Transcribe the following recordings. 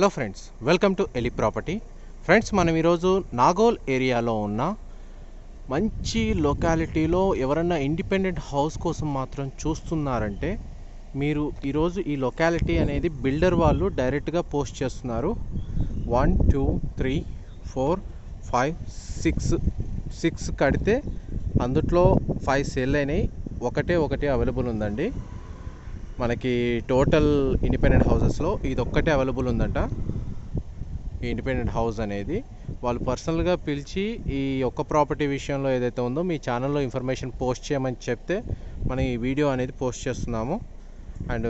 Hello friends, welcome to ఎలి property. Friends, మనం ఈరోజు నాగోల్ ఏరియాలో ఉన్న మంచి లొకాలిటీలో ఎవరన్నా ఇండిపెండెంట్ హౌస్ కోసం మాత్రం చూస్తున్నారంటే మీరు ఈరోజు ఈ లొకాలిటీ అనేది బిల్డర్ వాళ్ళు డైరెక్ట్గా పోస్ట్ చేస్తున్నారు. 1 2 3 4 5 6 కడితే అందుట్లో 5 సేల్ అయినాయి, ఒకటే అవైలబుల్ ఉందండి. మనకి టోటల్ ఇండిపెండెంట్ హౌసెస్లో ఇది ఒక్కటే అవైలబుల్ ఉందంట. ఈ ఇండిపెండెంట్ హౌస్ అనేది వాళ్ళు పర్సనల్గా పిలిచి ఈ ఒక్క ప్రాపర్టీ విషయంలో ఏదైతే ఉందో మీ ఛానల్లో ఇన్ఫర్మేషన్ పోస్ట్ చేయమని చెప్తే మనం ఈ వీడియో అనేది పోస్ట్ చేస్తున్నాము. అండ్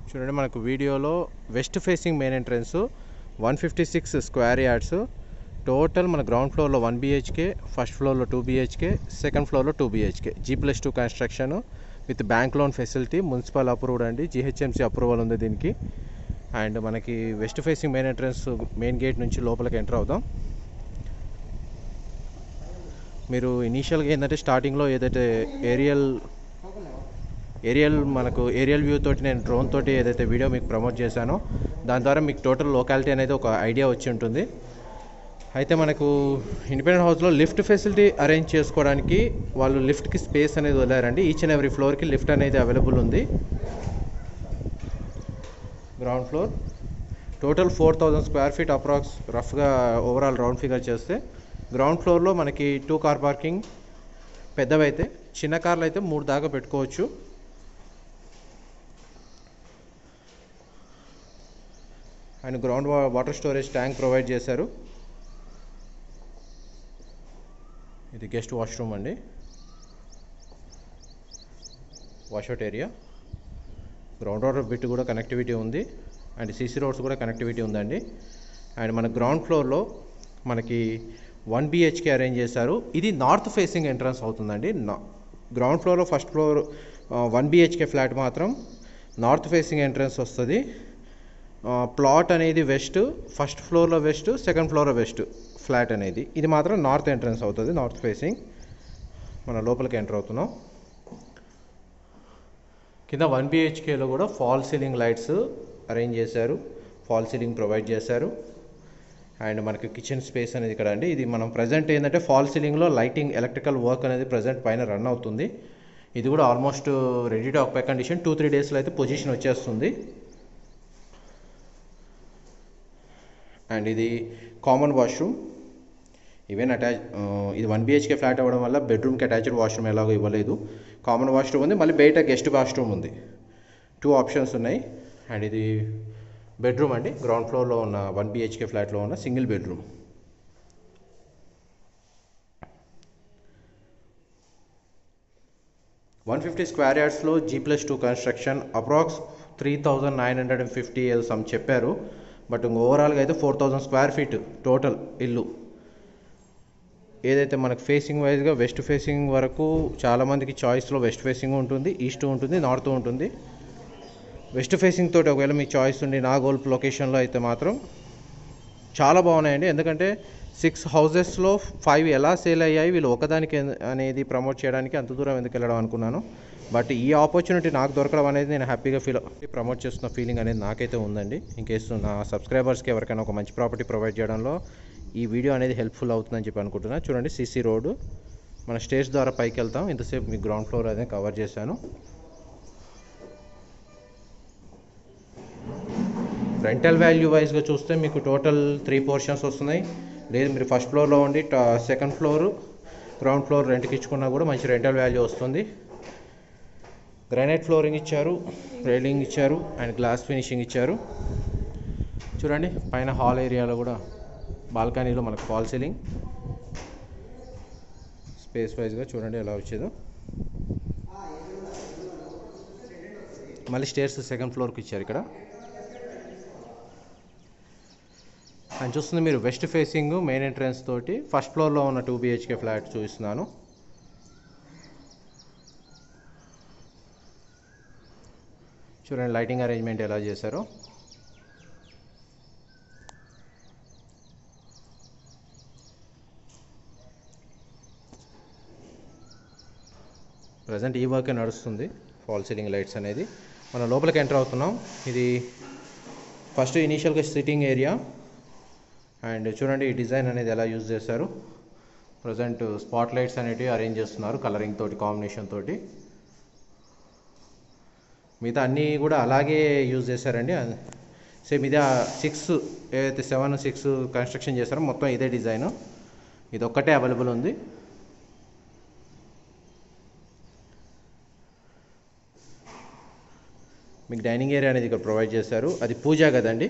చూడండి, మనకు వీడియోలో west facing main entrance 156 square yards. Total మన గ్రౌండ్ ఫ్లోర్లో 1 BHK, ఫస్ట్ ఫ్లోర్లో 2 BHK, సెకండ్ ఫ్లోర్లో 2 BHK, G+2 construction with bank loan facility, municipal approved అండి, GHMC అప్రూవల్ ఉంది దీనికి. అండ్ మనకి west facing main entrance main gate నుంచి లోపలికి ఎంటర్ అవుదాం. మీరు ఇనీషియల్గా ఏంటంటే స్టార్టింగ్లో ఏదైతే ఏరియల్ వ్యూ తోటి నేను డ్రోన్ తోటి ఏదైతే వీడియో మీకు ప్రమోట్ చేశానో దాని ద్వారా మీకు టోటల్ లొకాలిటీ అనేది ఒక ఐడియా వచ్చి ఉంటుంది. అయితే మనకు ఇండిపెండెంట్ హౌస్లో లిఫ్ట్ ఫెసిలిటీ అరేంజ్ చేసుకోవడానికి వాళ్ళు లిఫ్ట్కి స్పేస్ అనేది వదిలారండి. ఈచ్ అండ్ ఎవ్రీ ఫ్లోర్కి లిఫ్ట్ అనేది అవైలబుల్ ఉంది. Ground floor total 4000 square feet approx, రఫ్గా ఓవరాల్ రౌండ్ ఫిగర్ చేస్తే గ్రౌండ్ ఫ్లోర్లో మనకి 2 కార్ పార్కింగ్, పెద్దవైతే, చిన్న కార్లు అయితే 3 దాకా పెట్టుకోవచ్చు. And ground water storage tank provide చేశారు. ఇది గెస్ట్ వాష్రూమ్ అండి, washout area. Ground water bit కూడా కనెక్టివిటీ ఉంది అండ్ CC రోడ్స్ కూడా కనెక్టివిటీ ఉందండి. అండ్ మన గ్రౌండ్ ఫ్లోర్లో మనకి 1 BHK అరేంజ్ చేశారు. ఇది నార్త్ ఫేసింగ్ ఎంట్రన్స్ అవుతుందండి. గ్రౌండ్ ఫ్లోర్లో ఫస్ట్ ఫ్లోర్ 1 BHK ఫ్లాట్ మాత్రం నార్త్ ఫేసింగ్ ఎంట్రన్స్ వస్తుంది. ప్లాట్ అనేది వెస్ట్, ఫస్ట్ ఫ్లోర్లో వెస్ట్, సెకండ్ ఫ్లోర్లో వెస్ట్ ఫ్లాట్ అనేది, ఇది మాత్రం నార్త్ ఎంట్రన్స్ అవుతుంది, నార్త్ ఫేసింగ్. మన లోపలికి ఎంటర్ అవుతున్నాం. కింద 1 BHKలో కూడా ఫాల్ సీలింగ్ లైట్స్ అరేంజ్ చేశారు, ఫాల్ సీలింగ్ ప్రొవైడ్ చేశారు. అండ్ మనకి కిచెన్ స్పేస్ అనేది ఇక్కడ అండి. ఇది మనం ప్రజెంట్ ఏంటంటే ఫాల్ సీలింగ్లో లైటింగ్, ఎలక్ట్రికల్ వర్క్ అనేది ప్రజెంట్ పైన రన్ అవుతుంది. ఇది కూడా almost ready to occupy condition, 2-3 డేస్లో అయితే పొజిషన్ వచ్చేస్తుంది. అండ్ ఇది కామన్ వాష్రూమ్, ఈవెన్ ఇది 1 BHK ఫ్లాట్ అవ్వడం వల్ల బెడ్రూమ్కి అటాచ్డ్ వాష్రూమ్ ఎలాగో ఇవ్వలేదు. కామన్ వాష్రూమ్ ఉంది, మళ్ళీ బయట గెస్ట్ వాష్రూమ్ ఉంది. 2 ఆప్షన్స్ ఉన్నాయి. అండ్ ఇది బెడ్రూమ్ అండి, గ్రౌండ్ ఫ్లోర్లో ఉన్న 1 BHK ఫ్లాట్లో ఉన్న సింగిల్ బెడ్రూమ్. $150 స్క్వేర్ యార్డ్స్లో G+2 కన్స్ట్రక్షన్, అప్రాక్స్ 3950 సమ్ చెప్పారు. బట్ ఓవరాల్గా అయితే 4000 స్క్వేర్ ఫీట్ టోటల్ ఇల్లు. ఏదైతే మనకు ఫేసింగ్ వైజ్గా వెస్ట్ ఫేసింగ్ వరకు చాలామందికి చాయిస్లో వెస్ట్ ఫేసింగ్ ఉంటుంది, ఈస్ట్ ఉంటుంది, నార్త్ ఉంటుంది. వెస్ట్ ఫేసింగ్ తోటి ఒకవేళ మీకు చాయిస్ ఉండి నాగోల్ లొకేషన్లో అయితే మాత్రం చాలా బాగున్నాయండి. ఎందుకంటే 6 హౌజెస్లో 5 ఎలా సేల్ అయ్యాయి, వీళ్ళు ఒకదానికి అనేది ప్రమోట్ చేయడానికి అంత దూరం ఎందుకు వెళ్ళడం అనుకున్నాను. బట్ ఈ ఆపర్చునిటీ నాకు దొరకడం అనేది నేను హ్యాపీగా ప్రమోట్ చేస్తున్న ఫీలింగ్ అనేది నాకైతే ఉందండి. ఇన్కేస్ నా సబ్స్క్రైబర్స్కి ఎవరికైనా ఒక మంచి ప్రాపర్టీ ప్రొవైడ్ చేయడంలో ఈ వీడియో అనేది హెల్ప్ఫుల్ అవుతుందని చెప్పి అనుకుంటున్నాను. చూడండి, CC రోడ్డు, మన స్టేజ్ ద్వారా పైకి వెళ్తాం. ఇంతసేపు మీకు గ్రౌండ్ ఫ్లోర్ అనేది కవర్ చేశాను. రెంటల్ వాల్యూ వైజ్గా చూస్తే మీకు టోటల్ 3 పోర్షన్స్ వస్తున్నాయి. లేదు మీరు ఫస్ట్ ఫ్లోర్లో ఉండి సెకండ్ ఫ్లోర్, గ్రౌండ్ ఫ్లోర్ రెంట్కి ఇచ్చుకున్నా కూడా మంచి రెంటల్ వాల్యూ వస్తుంది. గ్రానైట్ ఫ్లోరింగ్ ఇచ్చారు, రైలింగ్ ఇచ్చారు అండ్ గ్లాస్ ఫినిషింగ్ ఇచ్చారు. చూడండి, పైన హాల్ ఏరియాలో కూడా బాల్కనీలో మనకు ఫాల్ సీలింగ్. స్పేస్ వైజ్గా చూడండి ఎలా వచ్చేదో. మళ్ళీ స్టేర్స్ సెకండ్ ఫ్లోర్కి ఇచ్చారు ఇక్కడ. అని చూస్తుంది మీరు వెస్ట్ ఫేసింగ్ మెయిన్ ఎంట్రన్స్ తోటి ఫస్ట్ ఫ్లోర్లో ఉన్న 2 BHK ఫ్లాట్ చూపిస్తున్నాను. చూడండి లైటింగ్ అరేంజ్మెంట్ ఎలా చేశారో. ప్రజెంట్ ఈ వర్క్ నడుస్తుంది, ఫాల్ సీలింగ్ లైట్స్ అనేది. మనం లోపలికి ఎంటర్ అవుతున్నాం. ఇది ఫస్ట్ ఇనీషియల్గా సిట్టింగ్ ఏరియా. అండ్ చూడండి ఈ డిజైన్ అనేది ఎలా యూజ్ చేశారు. ప్రజెంట్ స్పాట్ లైట్స్ అనేటివి అరేంజ్ చేస్తున్నారు కలరింగ్ తోటి, కాంబినేషన్ తోటి. మిగతా అన్నీ కూడా అలాగే యూజ్ చేశారండి. సేమ్ ఇదే 6 ఏదైతే 7, 6 కన్స్ట్రక్షన్ చేశారో మొత్తం ఇదే డిజైను. ఇది ఒక్కటే అవైలబుల్ ఉంది. మీకు డైనింగ్ ఏరియా అనేది ఇక్కడ ప్రొవైడ్ చేశారు. అది పూజా గదండి.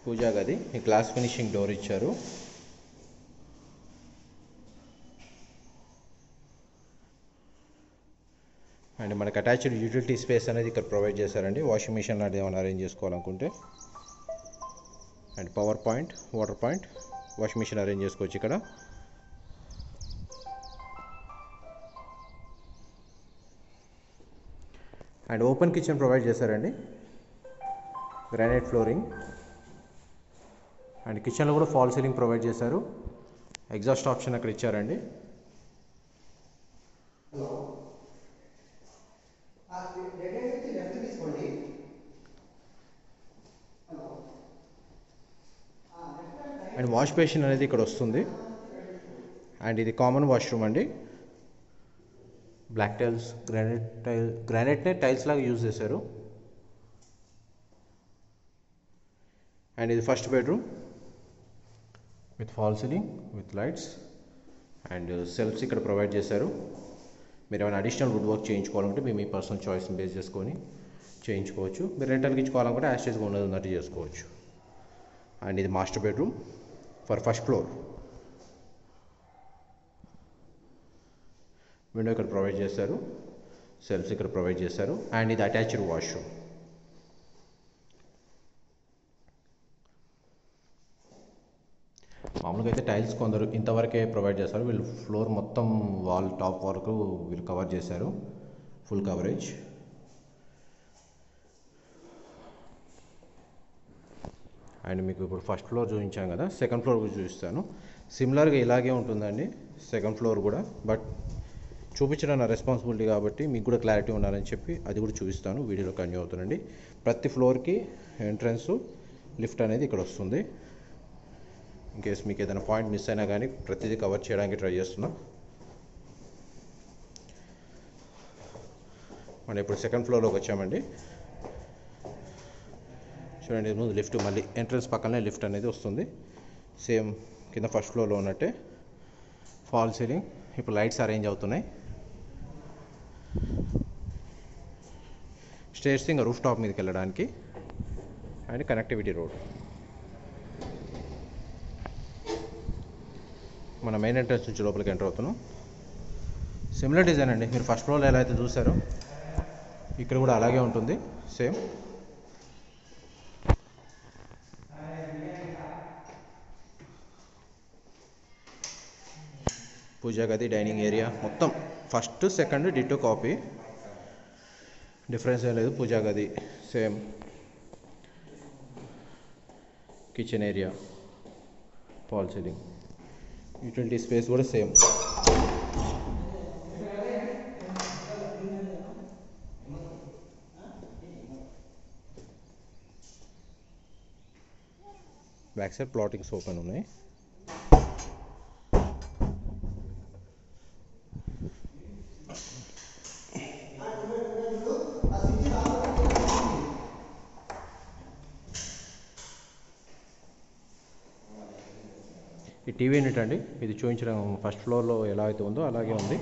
పూజా గది. ఈ గ్లాస్ ఫినిషింగ్ డోర్ ఇచ్చారు. అండ్ మనకు అటాచ్డ్ యూటిలిటీ స్పేస్ అనేది ఇక్కడ ప్రొవైడ్ చేశారండి. వాషింగ్ మిషన్ లాంటిది ఏమైనా అరేంజ్ చేసుకోవాలనుకుంటే. And power point, water point, washing machine arrange చేసుకోవచ్చు ఇక్కడ. అండ్ ఓపెన్ కిచెన్ ప్రొవైడ్ చేశారండి. Granite flooring. అండ్ కిచెన్లో కూడా ఫాల్ సీలింగ్ ప్రొవైడ్ చేశారు. ఎగ్జాస్ట్ ఆప్షన్ అక్కడ ఇచ్చారండి. అండ్ వాష్ బేసిన్ అనేది ఇక్కడ వస్తుంది. అండ్ ఇది కామన్ వాష్రూమ్ అండి. బ్లాక్ టైల్స్, గ్రానైట్నే టైల్స్ లాగా యూజ్ చేశారు. అండ్ ఇది first bedroom with false ceiling with lights. And shelves ఇక్కడ ప్రొవైడ్ చేశారు. మీరు ఏమైనా అడిషనల్ వుడ్ వర్క్ చేయించుకోవాలంటే మీ పర్సనల్ చాయిస్ని బేస్ చేసుకొని చేయించుకోవచ్చు. మీరు రెంటల్కి ఇచ్చుకోవాలనుకుంటే యాస్టేజ్గా ఉన్నట్టు చేసుకోవచ్చు. అండ్ ఇది master bedroom for first floor. Window ఇక్కడ ప్రొవైడ్ చేశారు. సెల్ఫ్స్ ఇక్కడ ప్రొవైడ్ చేశారు. అండ్ ఇది అటాచ్డ్ వాష్రూమ్. మామూలుగా అయితే టైల్స్ కొందరు ఇంతవరకే ప్రొవైడ్ చేస్తారు. వీళ్ళు ఫ్లోర్ మొత్తం వాల్ టాప్ వరకు వీళ్ళు కవర్ చేశారు. Full coverage. అండ్ మీకు ఇప్పుడు ఫస్ట్ ఫ్లోర్ చూపించాను కదా, సెకండ్ ఫ్లోర్ కూడా చూపిస్తాను. సిమిలర్గా ఇలాగే ఉంటుందండి సెకండ్ ఫ్లోర్ కూడా. బట్ చూపించడం నా రెస్పాన్సిబిలిటీ కాబట్టి మీకు కూడా క్లారిటీ ఉండాలని చెప్పి అది కూడా చూపిస్తాను. వీడియోలో కంటిన్యూ అవుతుందండి. ప్రతి ఫ్లోర్కి ఎంట్రన్స్, లిఫ్ట్ అనేది ఇక్కడ వస్తుంది. ఇన్కేస్ మీకు ఏదైనా పాయింట్ మిస్ అయినా కానీ ప్రతిదీ కవర్ చేయడానికి ట్రై చేస్తున్నా. మనం ఇప్పుడు సెకండ్ ఫ్లోర్లోకి వచ్చామండి. చూడండి, ముందు లిఫ్ట్, మళ్ళీ ఎంట్రన్స్ పక్కనే లిఫ్ట్ అనేది వస్తుంది. సేమ్ కింద ఫస్ట్ ఫ్లోర్లో ఉన్నట్టే ఫాల్ సీలింగ్. ఇప్పుడు లైట్స్ అరేంజ్ అవుతున్నాయి. స్టేర్స్ ఇంకా రూఫ్ టాప్ మీదకి వెళ్ళడానికి. And connectivity road. మన మెయిన్ ఎంట్రన్స్ నుంచి లోపలికి ఎంటర్ అవుతున్నాం. సిమిలర్ డిజైన్ అండి. మీరు ఫస్ట్ ఫ్లోర్లో ఎలా అయితే చూసారో ఇక్కడ కూడా అలాగే ఉంటుంది సేమ్. పూజా గది, డైనింగ్ ఏరియా మొత్తం first second ditto copy. Difference ఏం లేదు. పూజా గది same. Kitchen area, fall ceiling, utility space కూడా same. Back side plottings open ఉన్నాయి. ఈ టీవీ యూనిట్ అండి. ఇది చూపించడం ఫస్ట్ ఫ్లోర్లో ఎలా అయితే ఉందో అలాగే ఉంది.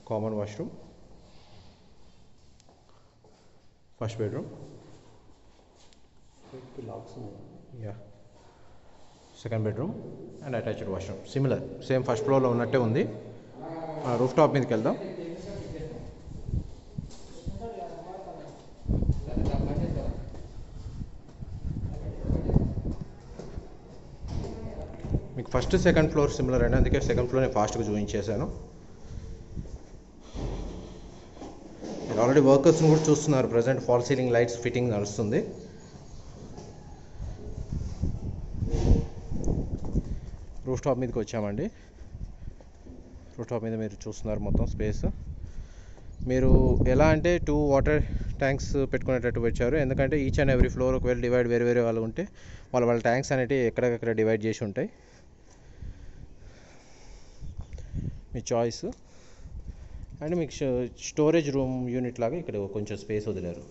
Common washroom, first bedroom, yeah second bedroom and attached washroom. Similar same first ఫ్లోర్లో ఉన్నట్టే ఉంది. రూఫ్ టాప్ మీదకి వెళ్దాం. మీకు ఫస్ట్ సెకండ్ ఫ్లోర్ సిమిలర్ అండి, అందుకే సెకండ్ ఫ్లోర్ నేను ఫాస్ట్గా చూపించేశాను. ఆల్రెడీ వర్కర్స్ని కూడా చూస్తున్నారు. Present fall ceiling lights fitting నడుస్తుంది. రూఫ్ టాప్ మీదకి వచ్చామండి. రూఫ్ టాప్ మీద మీరు చూస్తున్నారు మొత్తం స్పేస్. మీరు ఎలా అంటే 2 వాటర్ ట్యాంక్స్ పెట్టుకునేటట్టు వచ్చారు. ఎందుకంటే ఈచ్ అండ్ ఎవ్రీ ఫ్లోర్ ఒకవేళ డివైడ్ వేరే వేరే వాళ్ళు ఉంటే వాళ్ళ ట్యాంక్స్ అనేవి ఎక్కడికక్కడ డివైడ్ చేసి ఉంటాయి. మీ చాయిస్. అండ్ మీకు స్టోరేజ్ రూమ్ యూనిట్ లాగా ఇక్కడ కొంచెం స్పేస్ వదిలేరు.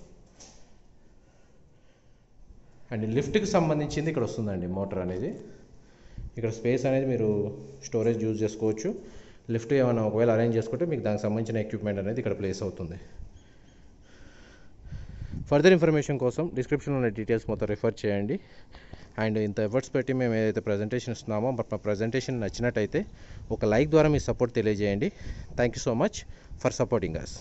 అండ్ లిఫ్ట్కి సంబంధించింది ఇక్కడ వస్తుందండి మోటార్ అనేది. ఇక్కడ స్పేస్ అనేది మీరు స్టోరేజ్ యూజ్ చేసుకోవచ్చు. లిఫ్ట్ ఏమైనా ఒకవేళ అరేంజ్ చేసుకుంటే మీకు దానికి సంబంధించిన ఎక్విప్మెంట్ అనేది ఇక్కడ ప్లేస్ అవుతుంది. ఫర్దర్ ఇన్ఫర్మేషన్ కోసం డిస్క్రిప్షన్లో ఉన్న డీటెయిల్స్ మొత్తం రిఫర్ చేయండి. అండ్ ఇంత ఎఫర్ట్స్ పెట్టి మేము ఏదైతే ప్రజెంటేషన్ ఇస్తున్నామో బట్ మా ప్రజెంటేషన్ నచ్చినట్టయితే ఒక లైక్ ద్వారా మీ సపోర్ట్ తెలియజేయండి. Thank you so much for supporting us.